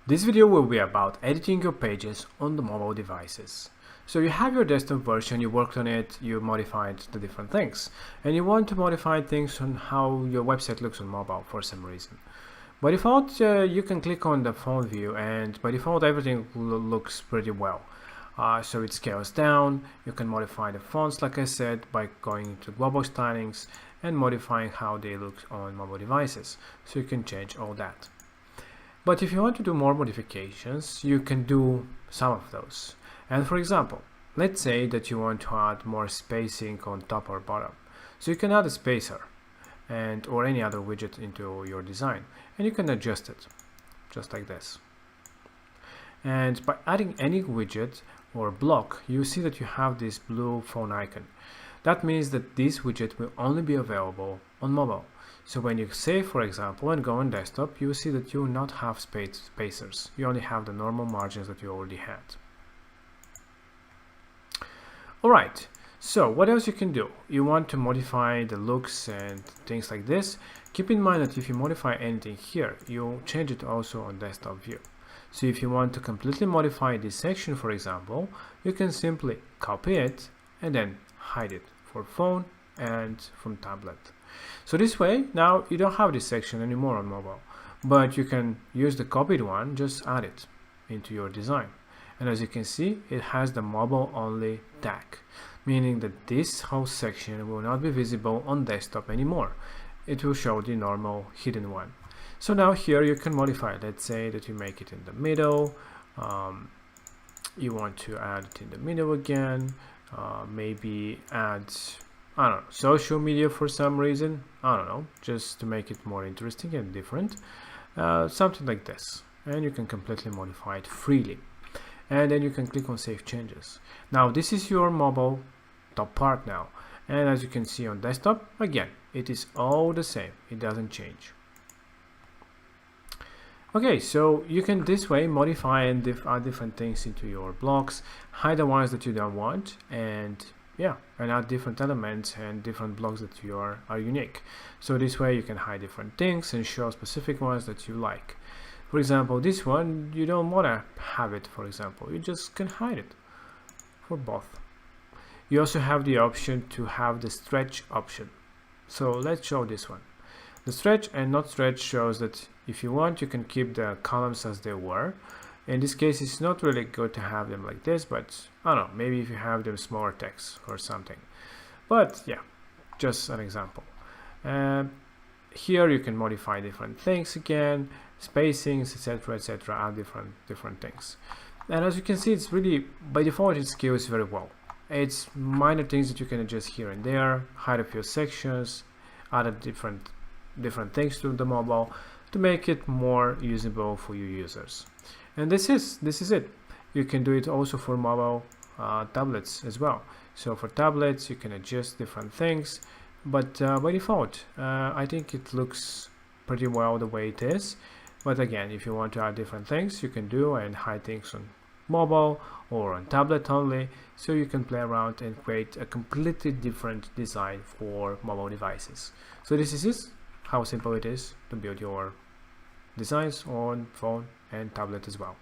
This video will be about editing your pages on the mobile devices. So you have your desktop version, you worked on it, you modified the different things, and you want to modify things on how your website looks on mobile for some reason. By default, you can click on the phone view, and by default everything looks pretty well. So it scales down. You can modify the fonts, like I said, by going to global stylings and modifying how they look on mobile devices. So you can change all that. But if you want to do more modifications, you can do some of those. And for example, let's say that you want to add more spacing on top or bottom. So you can add a spacer or any other widget into your design, and you can adjust it just like this. And by adding any widget or block, you see that you have this blue phone icon. That means that this widget will only be available on mobile. So when you save, for example, and go on desktop, you will see that you will not have spacers. You only have the normal margins that you already had. Alright, so what else you can do? You want to modify the looks and things like this. Keep in mind that if you modify anything here, you'll change it also on desktop view. So if you want to completely modify this section, for example, you can simply copy it and then hide it for phone and from tablet. So this way, now you don't have this section anymore on mobile, but you can use the copied one, just add it into your design. And as you can see, it has the mobile only tag, meaning that this whole section will not be visible on desktop anymore. It will show the normal hidden one. So now here you can modify. Let's say that you make it in the middle. You want to add it in the middle again. Maybe add, I don't know, social media for some reason. I don't know, just to make it more interesting and different. Something like this. And you can completely modify it freely. And then you can click on Save Changes. Now this is your mobile top part now. And as you can see on desktop, again, it is all the same. It doesn't change. Okay, so you can this way modify and add different things into your blocks, hide the ones that you don't want, and add different elements and different blocks that are unique. So this way you can hide different things and show specific ones that you like. For example, this one, you don't want to have it, for example. You just can hide it for both. You also have the option to have the stretch option. So let's show this one. The stretch and not stretch shows that if you want, you can keep the columns as they were. In this case, it's not really good to have them like this, but I don't know, maybe if you have them smaller text or something. But yeah, just an example. Here you can modify different things again, spacings, etc., add different things. And as you can see, it's really, by default, it scales very well. It's minor things that you can adjust here and there, hide a few sections, add different things to the mobile to make it more usable for your users. And this is it. You can do it also for mobile tablets as well. So for tablets, you can adjust different things, but by default, I think it looks pretty well the way it is. But again, if you want to add different things, you can do and hide things on mobile or on tablet only, so you can play around and create a completely different design for mobile devices. So this is how simple it is to build your designs on phone and tablet as well.